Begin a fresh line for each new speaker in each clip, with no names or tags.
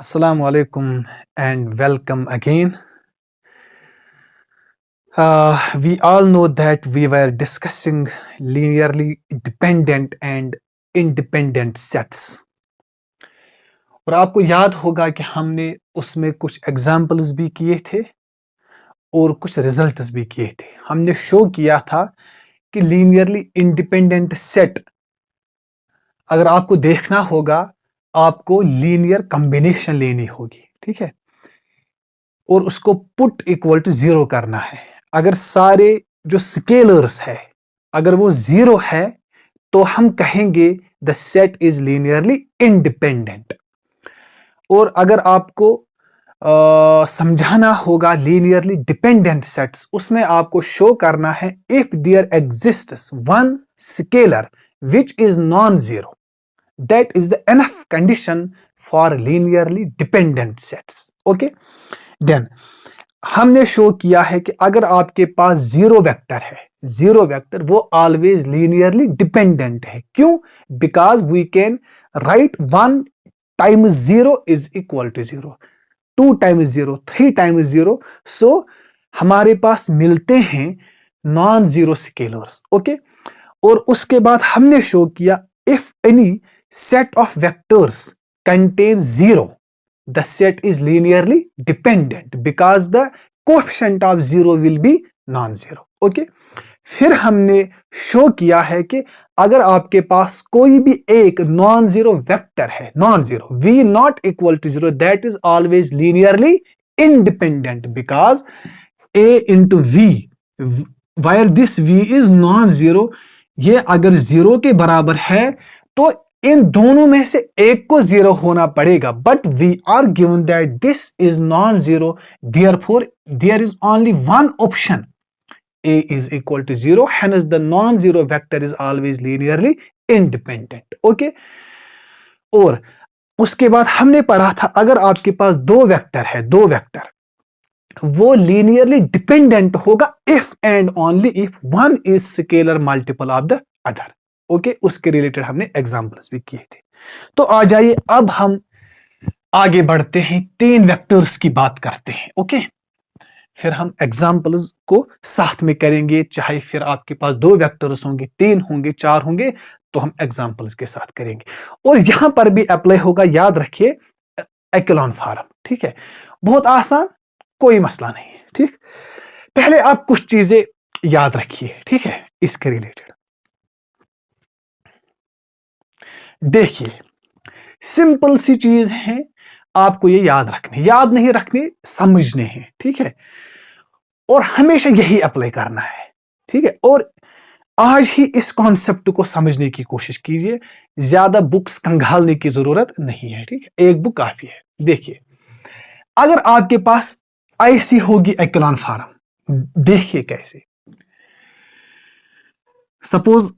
Assalamu alaikum and welcome again. We all know that we were discussing linearly dependent and independent sets. और आपको याद होगा कि हमने उसमें कुछ एग्जाम्पल्स भी किए थे और कुछ रिजल्ट्स भी किए थे. हमने शो किया था कि लीनियरली इंडिपेंडेंट सेट अगर आपको देखना होगा आपको लीनियर कॉम्बिनेशन लेनी होगी, ठीक है, और उसको पुट इक्वल टू 0 करना है. अगर सारे जो स्केलर्स है अगर वो 0 है तो हम कहेंगे the set is linearly independent. और अगर आपको समझाना होगा लीनियरली डिपेंडेंट सेट्स, उसमें आपको शो करना है if there exists one scalar which is non zero, that is the enough condition for linearly dependent sets. Okay, then हमने शो किया है कि अगर आपके पास जीरो वेक्टर है, जीरो वेक्टर वो ऑलवेज लीनियरली डिपेंडेंट है. क्यों? Because we can write 1 times 0 is equal to 0, 2 times 0, 3 times 0. So हमारे पास मिलते हैं नॉन जीरो स्केलर्स. ओके, और उसके बाद हमने शो किया if any set of vectors contain 0, the set is linearly dependent because the coefficient of 0 will be non-zero. Okay? फिर हमने शो किया है कि अगर आपके पास कोई भी एक नॉन जीरो वेक्टर है, non zero v not equal to 0, that is always linearly independent because a into v where this v is non-zero, ये अगर 0 के बराबर है तो इन दोनों में से एक को 0 होना पड़ेगा. But we are given that this is non zero, therefore there is only one option, a is equal to 0, hence the non-zero vector is always linearly independent. Okay, और उसके बाद हमने पढ़ा था अगर आपके पास दो वेक्टर है, दो वेक्टर वो लीनियरली डिपेंडेंट होगा if and only if one is scalar multiple of the other. Okay, उसके रिलेटेड हमने एग्जांपल्स भी किए थे. तो आ जाइए अब हम आगे बढ़ते हैं, तीन वेक्टर्स की बात करते हैं. ओके, फिर हम एग्जांपल्स को साथ में करेंगे, चाहे फिर आपके पास दो वेक्टर्स होंगे, 3 होंगे, 4 होंगे, तो हम एग्जांपल्स के साथ करेंगे. और यहां पर भी अप्लाई होगा, याद रखिए, एक्लोन फॉर्म. ठीक है, बहुत आसान, कोई मसला नहीं है. ठीक, पहले आप कुछ चीजें याद रखिए, ठीक है, इसके रिलेटेड. देखिए, सिंपल सी चीज है, आपको ये याद रखने, याद नहीं रखने, समझने हैं. ठीक है, और हमेशा यही अप्लाई करना है. ठीक है, और आज ही इस कॉन्सेप्ट को समझने की कोशिश कीजिए, ज्यादा बुक्स कंगालने की जरूरत नहीं है. ठीक है, एक बुक काफी है. देखिए, अगर आपके पास ऐसी होगी एक्लोन फॉर्म, देखिए कैसे. सपोज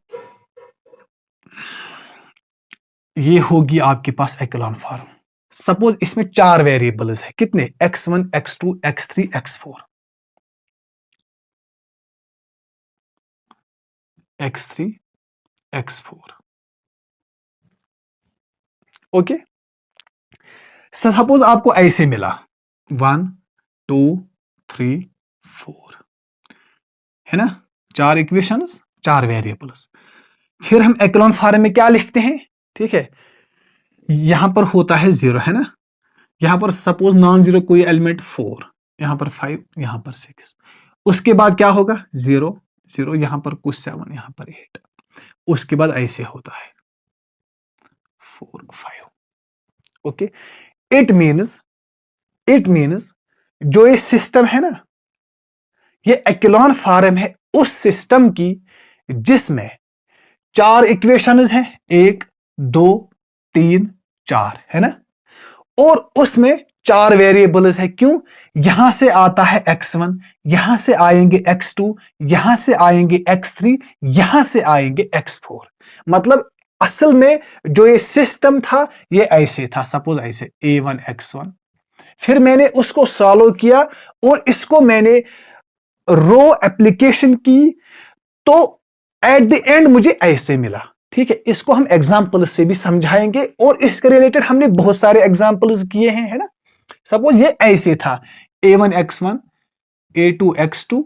ये होगी आपके पास एक्लोन फॉर्म. सपोज इसमें 4 वेरिएबल्स है, कितने? x1, x2, x3, x4. x3, x4. Okay, suppose आपको ऐसे मिला 1, 2, 3, 4, है ना, 4 इक्वेशंस, 4 वेरिएबल्स. फिर हम एक्लोन फॉर्म में क्या लिखते हैं? ठीक है, यहां पर होता है 0, है ना, यहां पर सपोज नॉन जीरो कोई एलिमेंट 4, यहां पर 5, यहां पर 6. उसके बाद क्या होगा? 0, 0, यहां पर कुछ 7, यहां पर 8. उसके बाद ऐसे होता है 4, 5. ओके, इट मीन्स जो ये सिस्टम है ना, ये एक्लोन फॉर्म है उस सिस्टम की जिसमें 4 इक्वेशंस हैं, 1, 2, 3, 4, है ना, और उसमें 4 वेरिएबल्स है. क्यों? यहां से आता है x1, यहां से आएंगे x2, यहां से आएंगे x3, यहां से आएंगे x4. मतलब असल में जो ये सिस्टम था ये ऐसे था, सपोज ऐसे a1 x1. फिर मैंने उसको सॉल्व किया और इसको मैंने रो एप्लीकेशन की, तो एट द एंड मुझे ऐसे मिला. ठीक है, इसको हम एग्जाम्पल से भी समझाएंगे और इसके रिलेटेड हमने बहुत सारे एग्जाम्पल्स किए हैं, है ना। सपोज ये ऐसे था a1x1 a2x2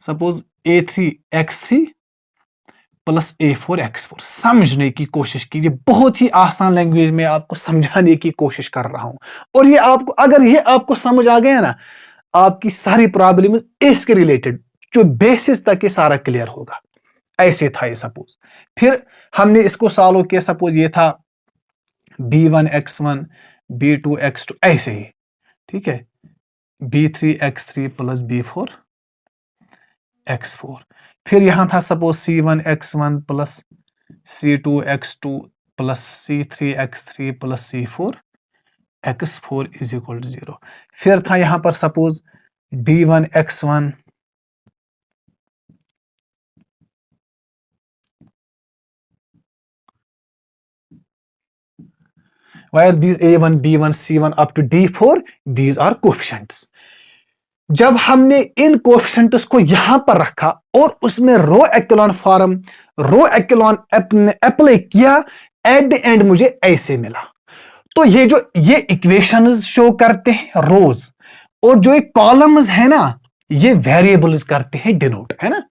suppose a3x3 plus a4x4। समझने की कोशिश कीजिए, बहुत ही आसान लैंग्वेज में आपको समझाने की कोशिश कर रहा हूं, और ये आपको, अगर ये आपको समझ आ गया ना, आपकी सारी प्रॉब्लम इसके रिलेटेड जो बेसिस तक ये सारा क्लियर होगा। ऐसे था ये सपोज, फिर हमने इसको सॉल्व किया। सपोज ये था b1x1 b2x2 ऐसे ही, ठीक है, b3x3 प्लस b4x4। फिर यहां था suppose c1x1 plus c2x2 plus c3x3 plus c4x4 is equal to 0। फिर था यहां पर suppose d1x1 where these a1 b1 c1 up to d4 these are coefficients। जब हमने इन कोएफिशिएंट्स को यहां पर रखा और उसमें रो एक्लोन फॉर्म, रो एक्लोन अप्लाई किया, एट द एंड मुझे ऐसे मिला। तो ये इक्वेशंस शो करते हैं रोज, और जो एक कॉलम्स है ना, ये वेरिएबल्स करते हैं डिनोट, है ना।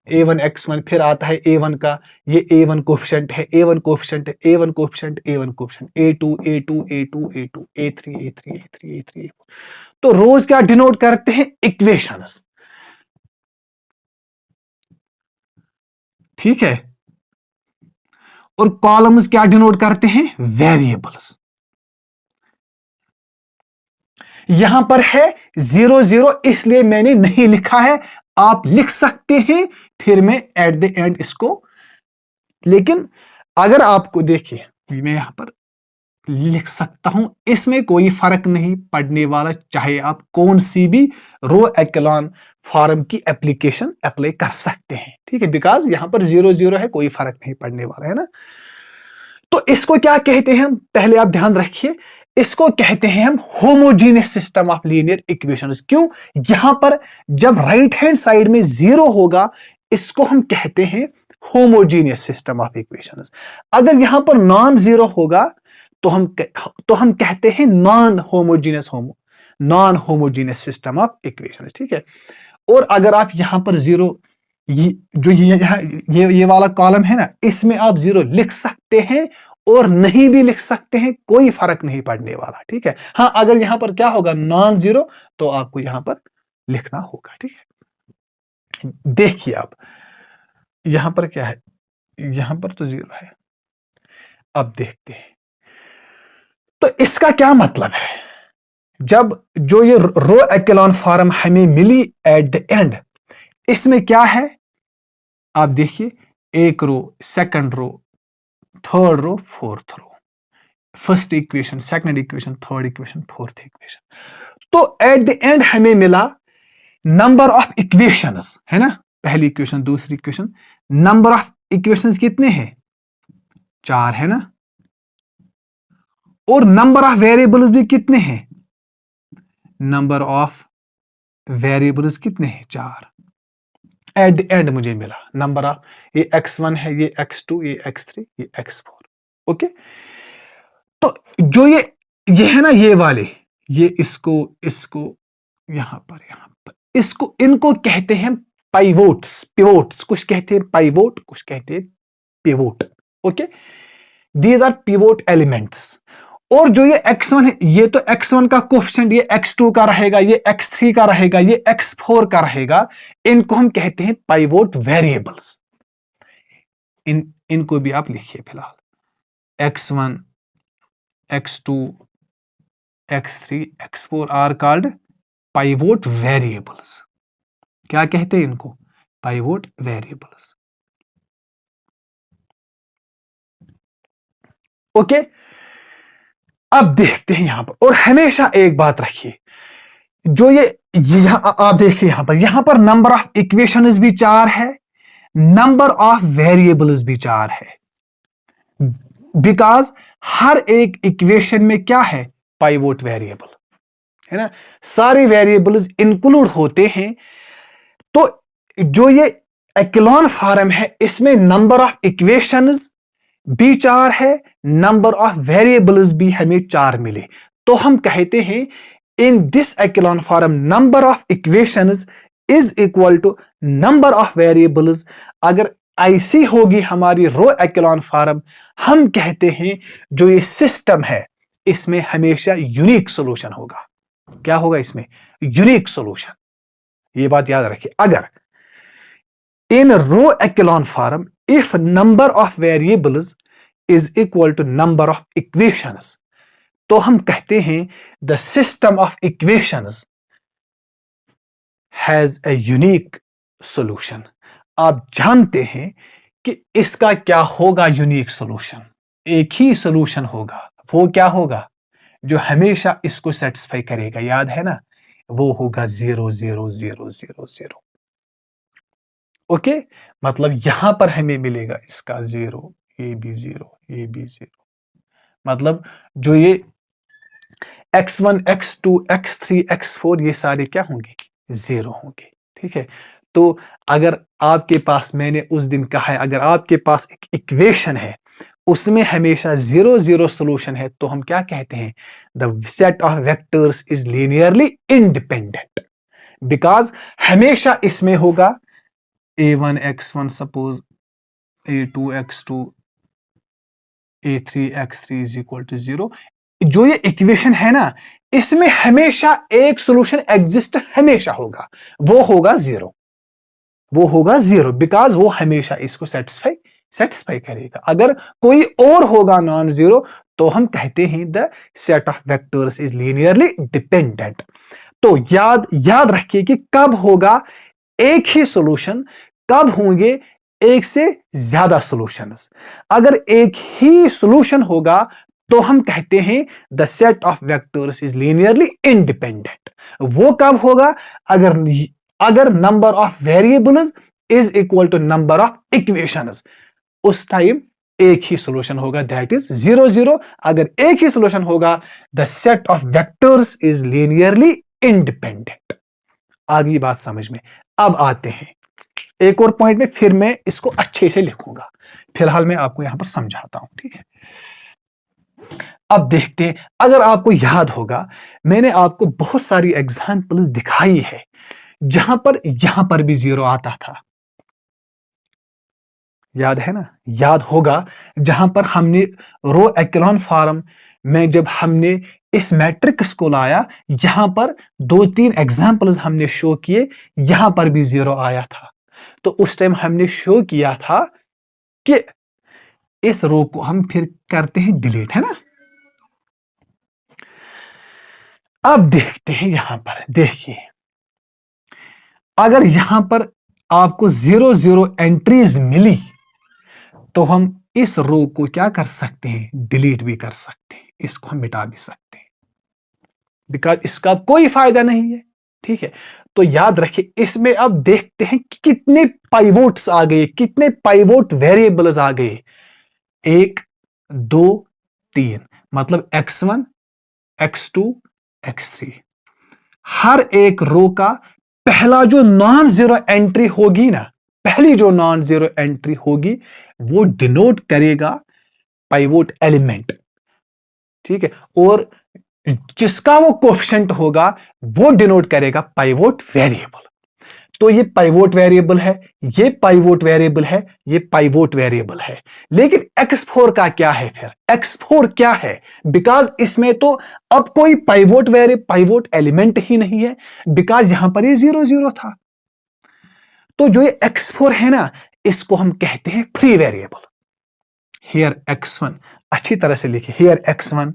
a1x1 फिर आता है a1 का, ये a1 कोएफिशिएंट है, a1 कोएफिशिएंट है, a1 coefficient, a1 coefficient, a2 a2 a2 a2 a3 a3 a3 a3 a4। तो रोज क्या डिनोट करते हैं? इक्वेशंस, ठीक है। और कॉलम्स क्या डिनोट करते हैं? वेरिएबल्स। यहां पर है 0 0, इसलिए मैंने नहीं लिखा है, आप लिख सकते हैं, फिर मैं एट द एंड इसको। लेकिन अगर आपको देखिए, मैं यहां पर लिख सकता हूं, इसमें कोई फर्क नहीं पड़ने वाला, चाहे आप कौन सी भी रो एक्लोन फॉर्म की एप्लीकेशन अप्लाई कर सकते हैं, ठीक है, बिकॉज यहां पर 0 0 है, कोई फर्क नहीं पड़ने वाला, है ना। तो इसको क्या कहते हैं हम, पहले आप ध्यान रखिए, इसको कहते हैं हम homogeneous system of linear equations. क्यों? यहां पर जब राइट हैंड साइड में 0 होगा, इसको हम कहते हैं होमोजीनियस सिस्टम ऑफ इक्वेशंस। अगर यहां पर नॉन जीरो होगा तो हम कहते हैं non homogeneous system of equations, ठीक है। और अगर आप यहां पर 0, ये वाला कॉलम है ना, इसमें आप 0 लिख सकते हैं और नहीं भी लिख सकते हैं, कोई फर्क नहीं पड़ने वाला, ठीक है। हाँ, अगर यहां पर क्या होगा, नॉन जीरो, तो आपको यहां पर लिखना होगा, ठीक है। देखिए आप यहां पर क्या है, यहां पर तो 0 है। अब देखते हैं, तो इसका क्या मतलब है। जब जो ये रो एक्लोन फॉर्म हमें मिली एट द एंड, इसमें क्या है, आप देखिए, एक row, second row, third row, fourth row, first equation, second equation, third equation, fourth equation. तो एट द एंड हमें मिला नंबर ऑफ इक्वेशंस, है ना। पहली इक्वेशन, दूसरी इक्वेशन, नंबर ऑफ इक्वेशंस कितने हैं? 4, है ना। और नंबर ऑफ वेरिएबल्स भी कितने हैं? नंबर ऑफ वेरिएबल्स कितने हैं? 4। एट द एंड मुझे मिला नंबर ऑफ, ये x1 है, ये x2, ये x3, ये x4, ओके। तो जो ये है ना, ये वाले, ये इसको यहां पर इसको, इनको कहते हैं पिवोट्स, कुछ कहते हैं पाइवोट, कुछ कहते हैं pivot, okay. These are pivot elements. और जो ये x1 है, ये तो x1 का कोएफिशिएंट, ये x2 का रहेगा, ये x3 का रहेगा, ये x4 का रहेगा। इनको हम कहते हैं पाइवोट वेरिएबल्स। इनको भी आप लिखिए फिलहाल। x1, x2, x3, x4 are called pivot variables. क्या कहते हैं इनको? Pivot variables, okay. अब देखते हैं यहां पर, और हमेशा एक बात रखिए, जो ये आप देखिए यहां पर नंबर ऑफ इक्वेशंस भी 4 है, नंबर ऑफ वेरिएबल्स भी 4 है, बिकॉज हर एक इक्वेशन में क्या है? पाइवोट वेरिएबल, है ना। सारे वेरिएबल्स इंक्लूड होते हैं। तो जो ये एक्लोन फॉर्म है, इसमें नंबर ऑफ इक्वेशंस बी 4 है, नंबर ऑफ वेरिएबल्स भी हमें 4 मिले, तो हम कहते हैं in this echelon form number of equations is equal to number of variables. अगर ऐसी होगी हमारी रो एक्लॉन फॉर्म, हम कहते हैं जो ये सिस्टम है इसमें हमेशा यूनिक सॉल्यूशन होगा। क्या होगा इसमें? Unique solution. ये बात याद रखिए। अगर in row echelon form if number of variables is equal to number of equations, तो हम कहते हैं the system of equations has a unique solution. आप जानते हैं कि इसका क्या होगा? यूनिक सॉल्यूशन, एक ही सॉल्यूशन होगा। वो क्या होगा? जो हमेशा इसको सेटिस्फाई करेगा, याद है ना? वो होगा 0 0 0 0 0। ओके, मतलब यहां पर हमें मिलेगा इसका 0, ये भी 0, ये भी 0। मतलब जो ये x1 x2 x3 x4 ये सारे क्या होंगे? 0 होंगे। ठीक है, तो अगर आपके पास, मैंने उस दिन कहा है, अगर आपके पास एक इक्वेशन है उसमें हमेशा 0 0 सॉल्यूशन है, तो हम क्या कहते हैं? The set of vectors is linearly independent. Because हमेशा इसमें होगा a1 x1 suppose a2 x2 a3 x3 is equal to 0। जो ये इक्वेशन है ना, इसमें हमेशा एक सॉल्यूशन एग्जिस्ट हमेशा होगा, वो होगा 0। वो होगा 0 बिकॉज वो हमेशा इसको सेटिस्फाई करेगा। अगर कोई और होगा नॉन 0, तो हम कहते हैं the set of vectors is linearly dependent. तो याद रखिए कि कब होगा एक ही सॉल्यूशन, कब होंगे एक से ज्यादा सॉल्यूशंस। अगर एक ही सॉल्यूशन होगा तो हम कहते हैं the set of vectors is linearly independent. वो कब होगा? अगर number of variables is equal to number of equations, उस टाइम एक ही सॉल्यूशन होगा, दैट इज 0 0। अगर एक ही सॉल्यूशन होगा, the set of vectors is linearly independent. आगे बात समझ में। अब आते हैं एक और पॉइंट में, फिर मैं इसको अच्छे से लिखूंगा। फिलहाल मैं आपको यहां पर समझाता हूं, ठीक है? अब देखते हैं, अगर आपको याद होगा मैंने आपको बहुत सारी एग्जाम्पल्स दिखाई है यहां पर भी 0 आता था। याद है ना? याद होगा जहां पर हमने रो एक्लॉन फॉर्म में जब हमने इस मैट्रिक्स को लाया, यहां पर 2-3 एग्जाम्पल्स हमने शो किए, यहां पर भी 0 आया था। तो उस टाइम हमने शो किया था कि इस रो को हम फिर करते हैं डिलीट, है ना? अब देखते हैं यहां पर, देखिए अगर यहां पर आपको 0 0 एंट्रीज मिली, तो हम इस रो को क्या कर सकते हैं? डिलीट भी कर सकते हैं, इसको हम मिटा भी सकते हैं, बिकॉज इसका कोई फायदा नहीं है। ठीक है, तो याद रखिए इसमें अब देखते हैं कि कितने पाइवोट्स आ गए, कितने पाइवोट वेरिएबल्स आ गए। 1 2 3, मतलब x1 x2 x3। हर एक रो का पहला जो नॉन जीरो एंट्री होगी ना, पहली जो नॉन जीरो एंट्री होगी वो डिनोट करेगा पाइवोट एलिमेंट। ठीक है, और जिसका वो कोएफिशिएंट होगा वो डिनोट करेगा पाइवोट वेरिएबल। तो ये पाइवोट वेरिएबल है, ये पाइवोट वेरिएबल है, ये पाइवोट वेरिएबल है। लेकिन x4 का क्या है? फिर x4 क्या है? बिकॉज इसमें तो अब कोई पाइवोट एलिमेंट ही नहीं है, बिकॉज यहां पर ये 0 0 था। तो जो ये x4 है ना, इसको हम कहते हैं फ्री वेरिएबल। हियर x1 अच्छी तरह से लिखिए, हियर x1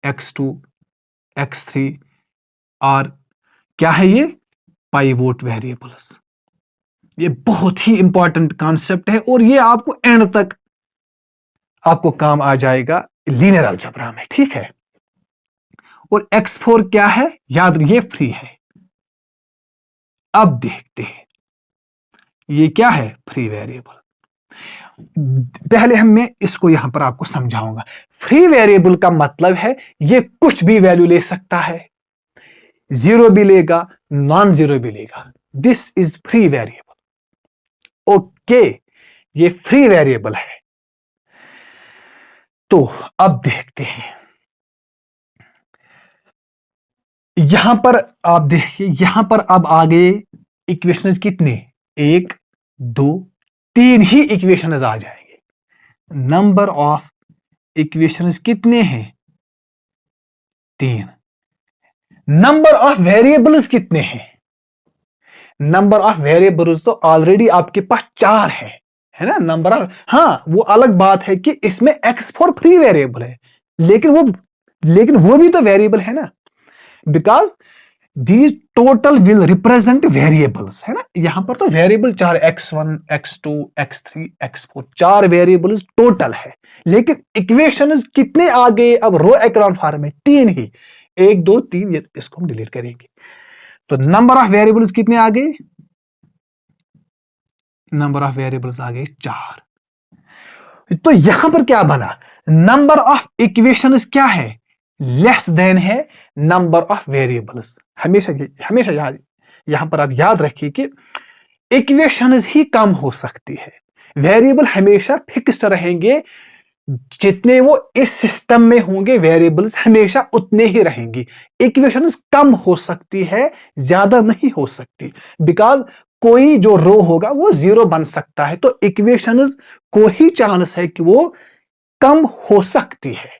x2 x3 और क्या है ये? Pivot variables. ये बहुत ही इंपॉर्टेंट कॉन्सेप्ट है और ये आपको एंड तक आपको काम आ जाएगा लीनियर अलजेब्रा में। ठीक है, और x4 क्या है? याद, ये फ्री है। अब देखते हैं ये क्या है? Free variable. पहले मैं इसको यहां पर आपको समझाऊंगा। फ्री वेरिएबल का मतलब है ये कुछ भी वैल्यू ले सकता है, 0 भी लेगा, नॉन 0 भी लेगा। This is free variable. Okay, ये फ्री वेरिएबल है। तो अब देखते हैं, यहां पर आप देखिए, यहां पर अब आगे इक्वेशंस कितने, एक, दो, तीन ही इक्वेशंस आ जाएंगे। नंबर ऑफ इक्वेशंस कितने हैं, तीन। नंबर ऑफ वेरिएबल्स कितने हैं, नंबर ऑफ वेरिएबल्स तो ऑलरेडी आपके पास चार है ना। नंबर ऑफ, हाँ वो अलग बात है कि इसमें x4 फ्री वेरिएबल है, लेकिन वो भी तो वेरिएबल है ना, because these total will represent variables, है ना। यहां पर तो वेरिएबल चार, x1 x2 x3 x4, चार वेरिएबल्स टोटल है। लेकिन इक्वेशंस कितने आ गए अब रो एक्लॉन फॉर्म में, तीन ही, एक दो तीन, ये इसको हम डिलीट करेंगे। तो नंबर ऑफ वेरिएबल्स कितने आ गए, नंबर ऑफ वेरिएबल्स आ गए चार। तो यहां पर क्या बना, नंबर ऑफ इक्वेशंस क्या है, लेस देन है नंबर ऑफ वेरिएबल्स। हमेशा हमेशा यहां पर आप याद रखिए कि इक्वेशंस ही कम हो सकती है, वेरिएबल हमेशा फिक्स्ड रहेंगे। जितने वो इस सिस्टम में होंगे वेरिएबल्स हमेशा उतने ही रहेंगी। इक्वेशंस कम हो सकती है, ज्यादा नहीं हो सकती, बिकॉज कोई जो रो होगा वो जीरो बन सकता है। तो इक्वेशंस को ही चांस है कि वो कम हो सकती है,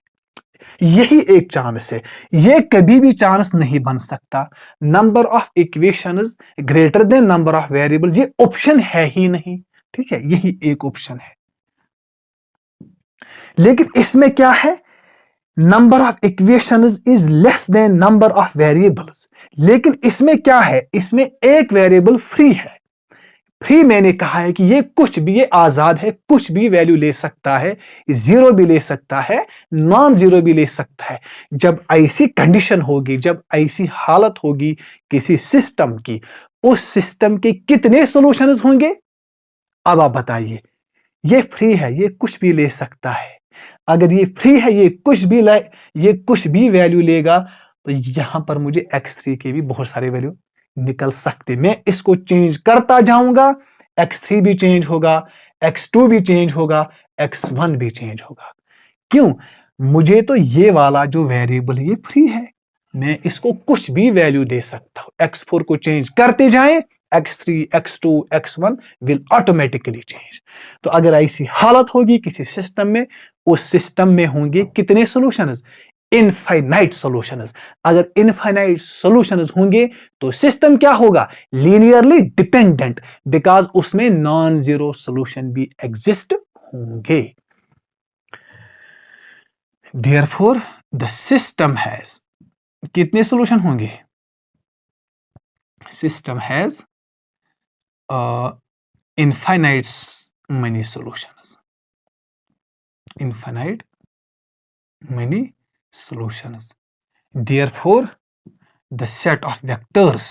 यही एक चांस है। ये कभी भी चांस नहीं बन सकता number of equations greater than number of variable, ये ऑप्शन है ही नहीं, ठीक है, यही एक ऑप्शन है। लेकिन इसमें क्या है, number of equations is less then number of variables. लेकिन इसमें क्या है, इसमें एक वेरिएबल फ्री है। फ्री मैंने कहा है कि ये कुछ भी, ये आजाद है, कुछ भी वैल्यू ले सकता है, जीरो भी ले सकता है, नॉन जीरो भी ले सकता है। जब ऐसी कंडीशन होगी, जब ऐसी हालत होगी किसी सिस्टम की, उस सिस्टम के कितने सॉल्यूशंस होंगे, अब आप बताइए। ये फ्री है, ये कुछ भी ले सकता है। अगर ये फ्री है, ये कुछ भी वैल्यू लेगा, तो यहां पर मुझे x3 के भी बहुत सारे वैल्यू निकल सकते। मैं इसको चेंज करता जाऊंगा, x3 भी चेंज होगा, x2 भी चेंज होगा, x1 भी चेंज होगा। क्यों, मुझे तो ये वाला जो वेरिएबल ये फ्री है, मैं इसको कुछ भी वैल्यू दे सकता हूं। x4 को चेंज करते जाएं, x3 x2 x1 will automatically change. तो अगर ऐसी हालत होगी किसी सिस्टम में, उस सिस्टम में होंगे कितने सॉल्यूशंस, इनफाइनाइट सॉल्यूशंस। अगर इनफाइनाइट सॉल्यूशंस होंगे तो सिस्टम क्या होगा, लीनियरली डिपेंडेंट, बिकॉज उसमें नॉन जीरो सॉल्यूशन भी एग्जिस्ट होंगे। Therefore, the system has, कितने सॉल्यूशन होंगे, system has infinite many solutions, infinite many solutions. Therefore, the set of vectors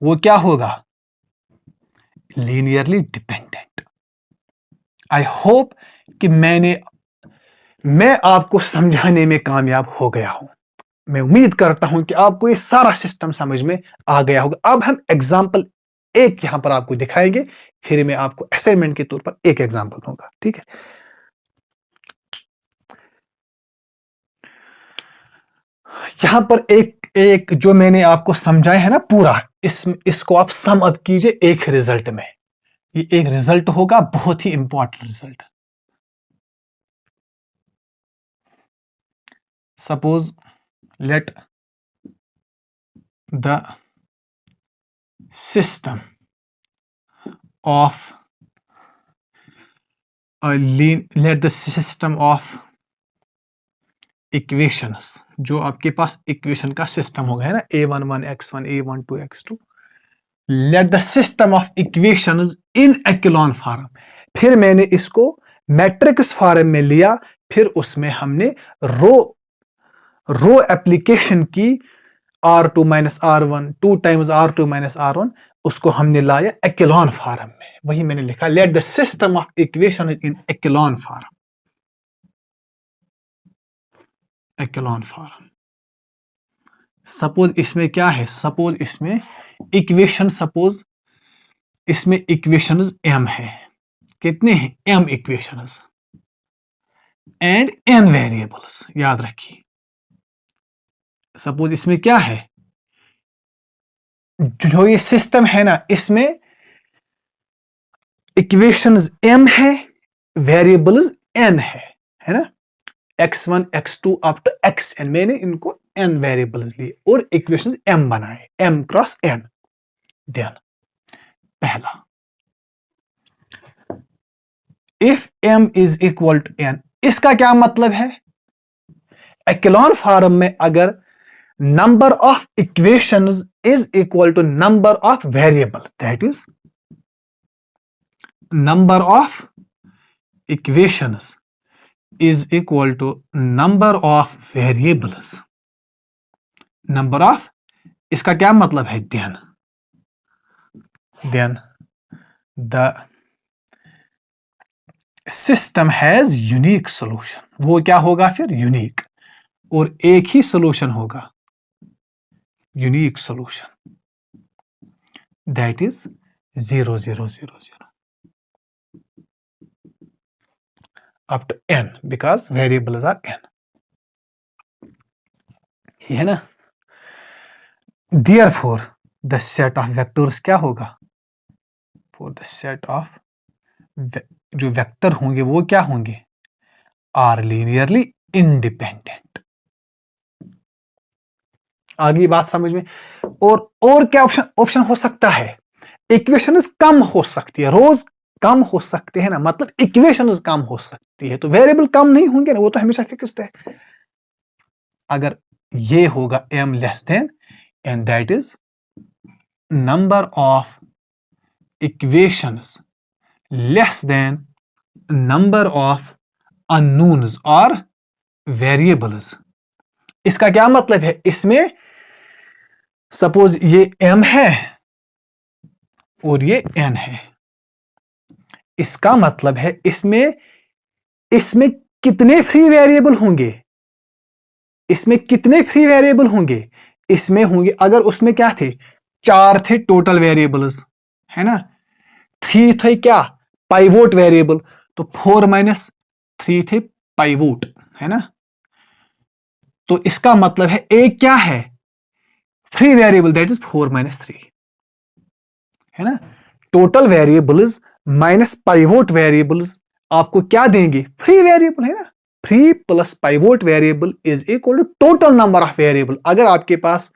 वो क्या होगा, लीनियरली डिपेंडेंट। आई होप कि मैं आपको समझाने में कामयाब हो गया हूं। मैं उम्मीद करता हूं कि आपको ये सारा सिस्टम समझ में आ गया होगा। अब हम एग्जाम्पल एक यहां पर आपको दिखाएंगे, फिर मैं आपको असाइनमेंट के तौर पर एक एग्जाम्पल दूंगा, ठीक है। यहां पर एक जो मैंने आपको समझाया है ना पूरा, इसको आप सम अप कीजिए एक रिजल्ट में। ये एक रिजल्ट होगा, बहुत ही important result. Suppose let the system of let the system of equations, जो आपके पास इक्वेशन का सिस्टम होगा, है ना, a11 x1 a12 x2, let the system of equations in echelon form. फिर मैंने इसको मैट्रिक्स फॉर्म में लिया, फिर उसमें हमने रो एप्लीकेशन की, R2 minus R1, 2 times R2 minus R1, उसको हमने लाया एक्लॉन फॉर्म में। वही मैंने लिखा, let the system of equation in echelon form, echelon form. Suppose इसमें क्या है, सपोज इसमें इक्वेशन, सपोज इसमें इक्वेशंस m है, कितने हैं m equations. And n variables. याद रखिए, सपोज इसमें क्या है, जो ये सिस्टम है ना, इसमें इक्वेशंस m है, वेरिएबल्स n है ना, x1 x2 up to xn। मैंने इनको n वेरिएबल्स लिए और इक्वेशंस m बनाए, m क्रॉस n। देन पहला, if m is equal to n, इसका क्या मतलब है, एक्लॉन फॉर्म में अगर number of equations is equal to number of variables, that is number of equations is equal to number of variables, number of, इसका क्या मतलब है, then the system has unique solution। वो क्या होगा फिर, यूनिक, और एक ही सोल्यूशन होगा, unique solution, that is 0 0 0 0 up to n because variables are n। ये है ना, therefore the set of vectors क्या होगा, for the set of जो वेक्टर होंगे वो क्या होंगे, आर लीनियरली इंडिपेंडेंट। आगे बात समझ में। और क्या ऑप्शन हो सकता है, इक्वेशंस कम हो सकती है, रोज कम हो सकते हैं ना, मतलब इक्वेशंस कम हो सकती है, तो वेरिएबल कम नहीं होंगे ना, वो तो हमेशा फिक्स्ड है। अगर ये होगा m less than n, that is number of equations less than number of unknowns और वेरिएबल्स। इसका क्या मतलब है, इसमें सपोज ये m है और ये n है, इसका मतलब है इसमें कितने फ्री वेरिएबल होंगे, इसमें कितने फ्री वेरिएबल होंगे, इसमें होंगे, अगर उसमें क्या थे, 4 थे टोटल वेरिएबल्स, है ना, 3 थे क्या, पाइवोट वेरिएबल, तो 4 माइनस 3 थे पाइवोट, है ना। तो इसका मतलब है एक क्या है, free variable, that is 4 minus 3, है ना। Total variables minus pivot variables आपको क्या देंगे, फ्री वेरिएबल, है ना। Free plus pivot variable is equal to total number of variable. अगर आपके पास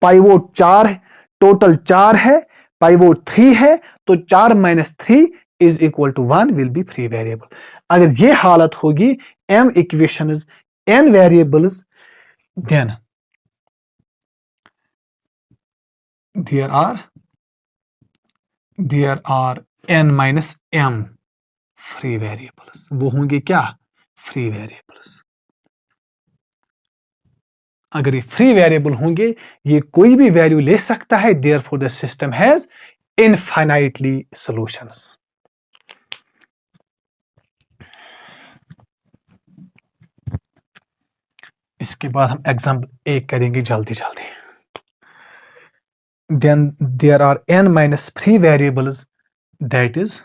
पाइवोट 4 है, टोटल 4 है, पाइवोट 3 है, तो 4 minus 3 is equal to 1 will be free variable. अगर यह हालत होगी, m equations n variables, then there are n minus m free variables. वो होंगे क्या, फ्री वेरिएबल्स। अगर ये फ्री वेरिएबल होंगे, ये कोई भी वैल्यू ले सकता है, therefore the system has infinitely solutions. इसके बाद हम एग्जाम्पल एक करेंगे जल्दी जल्दी। then there are n minus 3 variables, that is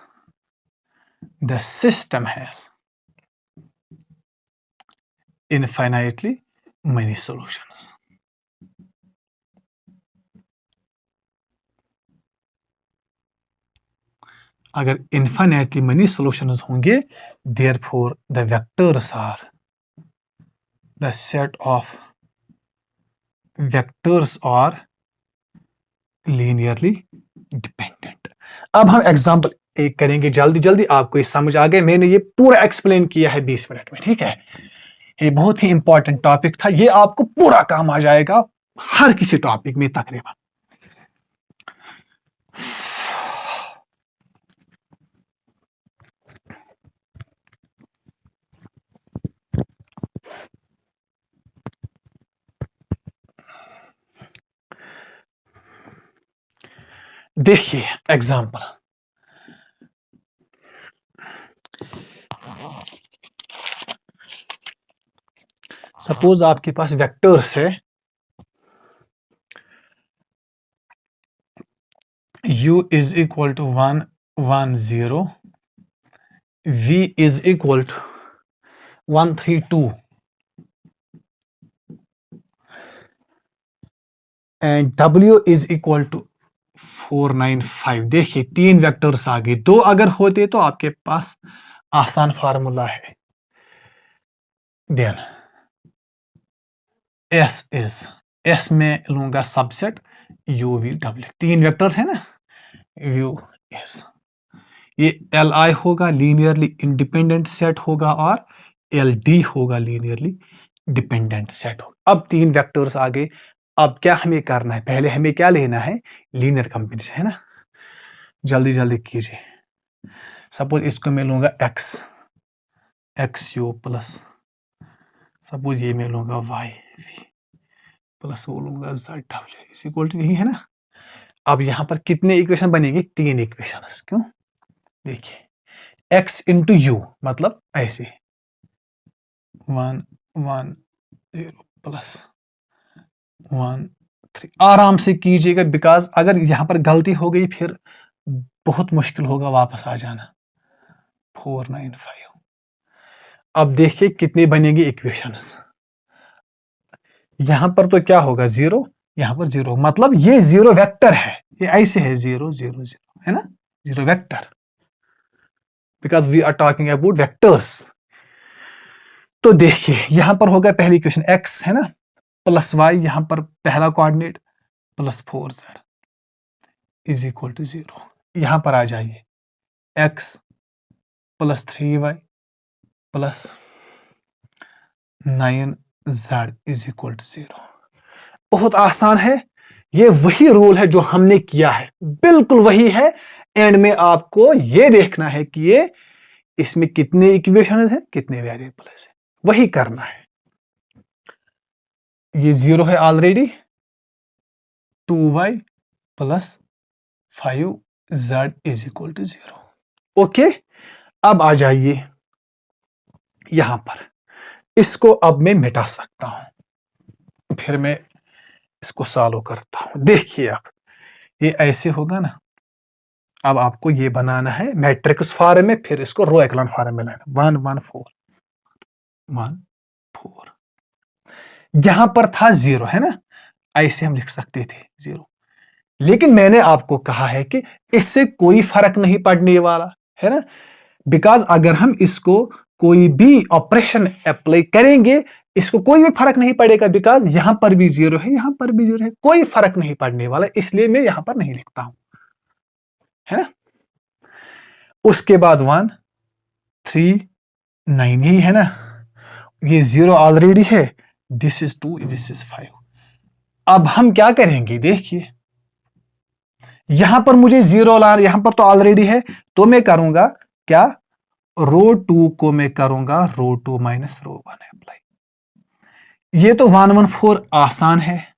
the system has infinitely many solutions। अगर infinitely many solutions होंगे, therefore the vectors are the set of vectors are linearly dependent। अब हम एग्जाम्पल एक करेंगे जल्दी जल्दी, आपको ये समझ आ गया, मैंने ये पूरा एक्सप्लेन किया है 20 मिनट में, ठीक है। ये बहुत ही इंपॉर्टेंट टॉपिक था, ये आपको पूरा काम आ जाएगा हर किसी टॉपिक में तकरीबन। देखिए एग्जाम्पल, सपोज आपके पास वेक्टर्स है, u is equal to 1 1 0, v is equal to 132 and W is equal to 495। देखिए 3 वेक्टर्स आ गए, 2 अगर होते तो आपके पास आसान फार्मूला है। देन S में लूंगा सबसेट UVW, 3 वेक्टर्स है ना, US। ये LI होगा लीनियरली इंडिपेंडेंट सेट होगा और LD होगा लीनियरली डिपेंडेंट सेट होगा। अब 3 वेक्टर्स आ गए। अब क्या हमें करना है, पहले हमें क्या लेना है, लीनियर कॉम्बिनेशन है ना। जल्दी जल्दी कीजिए। सपोज इसको मैं लूंगा XU प्लस, सपोज ये मैं लूंगा YV प्लस वो लूंगा ZW इज इक्वल टू, यही है ना। अब यहां पर कितने इक्वेशन बनेगी, 3 इक्वेशन। क्यों, देखिए X इंटू U मतलब ऐसे 1 1 0 प्लस 1 3, आराम से कीजिएगा, बिकॉज अगर यहां पर गलती हो गई फिर बहुत मुश्किल होगा वापस आ जाना। 495। अब देखिए कितने बनेंगे इक्वेशंस। यहां पर तो क्या होगा, 0, यहां पर 0, मतलब ये 0 वेक्टर है, ये ऐसे है 0 0 0 है ना, 0 vector, because we are talking about vectors. तो देखिए यहां पर होगा पहली इक्वेशन x है ना प्लस y, यहां पर पहला coordinate plus 4z is equal to 0। यहां पर आ जाइए x plus 3y plus 9z is equal to 0। बहुत आसान है, ये वही रूल है जो हमने किया है, बिल्कुल वही है। एंड में आपको ये देखना है कि ये इसमें कितने इक्वेशंस हैं, कितने वेरिएबल्स हैं, वही करना है। ये 0 है already, 2y plus 5z is equal to 0। Okay, अब आ जाइए यहां पर, इसको अब मैं मिटा सकता हूं, फिर मैं इसको सॉल्व करता हूं। देखिए अब ये ऐसे होगा ना। अब आपको ये बनाना है मैट्रिक्स फॉर्म में, फिर इसको रो एक्लॉन फॉर्म में लाना। 1 1 4 1 4, यहां पर था 0 है ना, ऐसे हम लिख सकते थे 0, लेकिन मैंने आपको कहा है कि इससे कोई फर्क नहीं पड़ने वाला है ना, बिकॉज अगर हम इसको कोई भी ऑपरेशन अप्लाई करेंगे इसको कोई भी फर्क नहीं पड़ेगा, बिकॉज यहां पर भी 0 है, यहां पर भी 0 है, कोई फर्क नहीं पड़ने वाला, इसलिए मैं यहां पर नहीं लिखता हूं, है ना। उसके बाद 1 3 9 ही है ना, ये 0 ऑलरेडी है, दिस इज 2 दिस इज 5। अब हम क्या करेंगे, देखिए यहां पर मुझे 0 ला, यहां पर तो ऑलरेडी है, तो मैं करूंगा क्या, रो 2 को मैं करूंगा रो 2 माइनस रो 1 अप्लाई। ये तो 1 1 4 आसान है,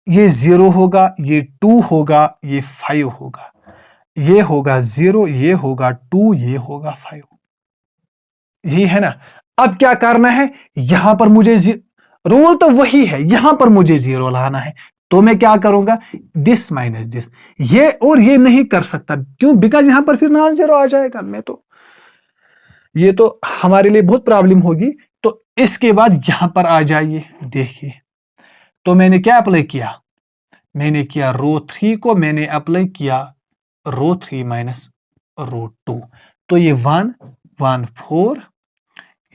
ये 0 होगा, ये 2 होगा, ये 5 होगा, ये होगा 0, ये होगा 2, ये होगा 5, यही है ना। अब क्या करना है, यहां पर मुझे रूल तो वही है, यहां पर मुझे 0 लाना है, तो मैं क्या करूंगा, दिस माइनस दिस, ये और ये नहीं कर सकता, क्यों, बिकॉज यहां पर फिर नॉन जीरो आ जाएगा, मैं तो ये तो हमारे लिए बहुत प्रॉब्लम होगी। तो इसके बाद यहां पर आ जाइए, देखिए तो मैंने क्या अप्लाई किया, मैंने किया रो 3 को मैंने अप्लाई किया रो 3 माइनस रो 2, तो ये 1 1 4,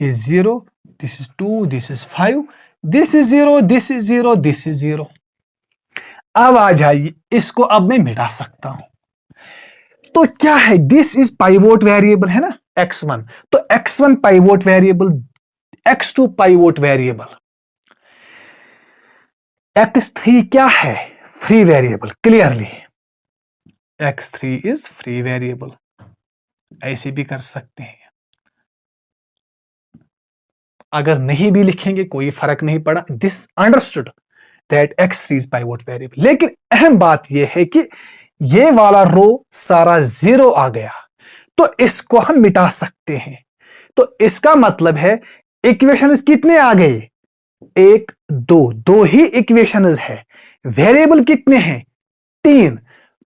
ये 0, this is 2, this is 5, this is 0, this is 0, this is 0। अब आ जाइए, इसको अब मैं मिटा सकता हूं, तो क्या है, दिस इज पाइवोट वेरिएबल है ना x1, तो x1 pivot variable, x2 pivot variable, x3 क्या है, free variable, clearly x3 is free variable, ऐसे भी कर सकते हैं, अगर नहीं भी लिखेंगे कोई फर्क नहीं पड़ा, this understood that x3 is pivot variable. लेकिन अहम बात यह है कि ये वाला रो सारा 0 आ गया, तो इसको हम मिटा सकते हैं, तो इसका मतलब है इक्वेशंस कितने आ गए, 1 2, 2 ही इक्वेशंस है, वेरिएबल कितने हैं, 3,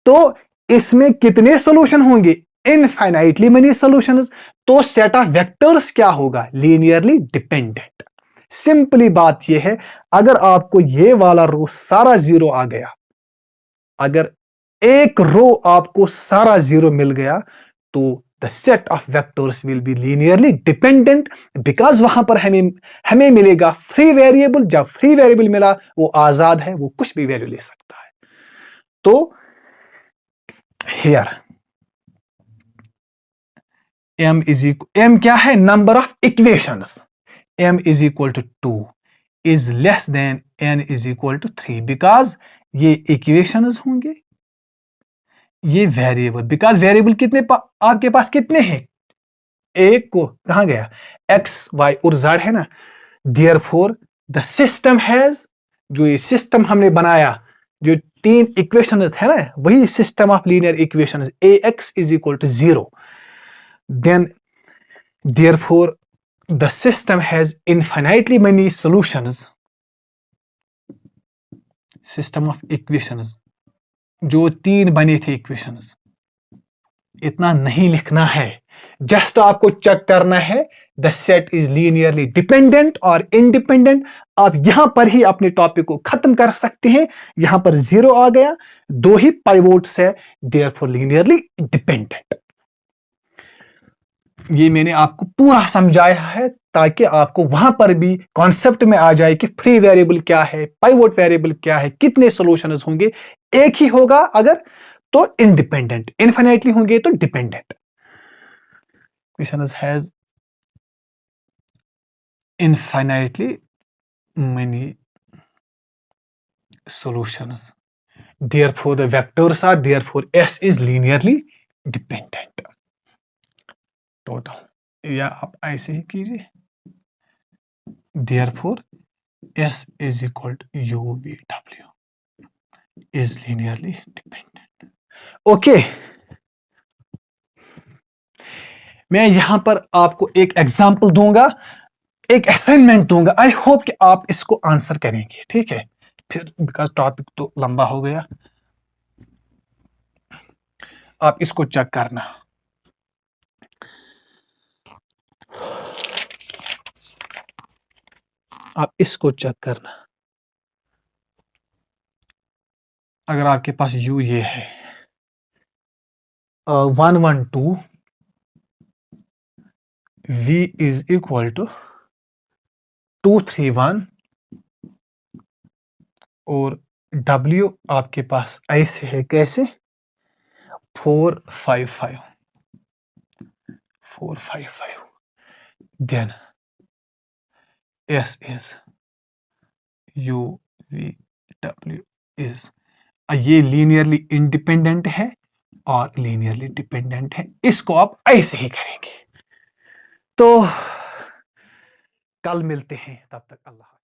तो इसमें कितने सॉल्यूशन होंगे, इनफाइनाइटली मेनी सॉल्यूशंस, तो सेट ऑफ वेक्टर्स क्या होगा? Linearly dependent. सिंपली बात यह है, अगर आपको ये वाला रो सारा जीरो आ गया, अगर एक रो आपको सारा जीरो मिल गया, तो the set of vectors will be linearly dependent, because वहां पर हमें मिलेगा फ्री वेरिएबल। जब फ्री वेरिएबल मिला, वो आजाद है, वो कुछ भी वैल्यू ले सकता है। तो हियर m क्या है? Number of equations. m is equal to 2 is less than n is equal to 3, because ये इक्वेशंस होंगे, ये वेरिएबल, बिकॉज वेरिएबल आपके पास कितने हैं? एक को कहां गया? x, y और z है ना। देयरफॉर द सिस्टम हैज, जो ये सिस्टम हमने बनाया, जो तीन इक्वेशंस है ना, वही system of linear equations, ax is equal to 0, then therefore the system has infinitely many solutions। System of equations, जो तीन बने थे इक्वेशंस, इतना नहीं लिखना है, जस्ट आपको चेक करना है the set is linearly dependent और इंडिपेंडेंट। आप यहां पर ही अपने टॉपिक को खत्म कर सकते हैं। यहां पर 0 आ गया, दो ही पाइवोट्स है, देयरफॉर लीनियरली डिपेंडेंट। ये मैंने आपको पूरा समझाया है ताकि आपको वहां पर भी कॉन्सेप्ट में आ जाए कि फ्री वेरिएबल क्या है, पाइवोट वेरिएबल क्या है, कितने सॉल्यूशंस होंगे। एक ही होगा अगर तो इंडिपेंडेंट, इनफिनिटली होंगे तो dependent. Question has infinitely many solutions, therefore the vectors are, therefore S is linearly dependent। Total या आप ऐसे ही कीजिए, therefore S is equal to UVW is linearly dependent। Okay, मैं यहां पर आपको एक एग्जांपल दूंगा, एक असाइनमेंट दूंगा। आई होप कि आप इसको आंसर करेंगे, ठीक है? फिर बिकॉज टॉपिक तो लंबा हो गया, आप इसको चेक करना। आप इसको चेक करना। अगर आपके पास u ये है 112 v इज इक्वल टू 231 और w आपके पास ऐसे है, कैसे? 455 then s is UVW is, ये लीनियरली इंडिपेंडेंट है और लीनियरली डिपेंडेंट है। इसको आप ऐसे ही करेंगे। तो कल मिलते हैं, तब तक अल्लाह।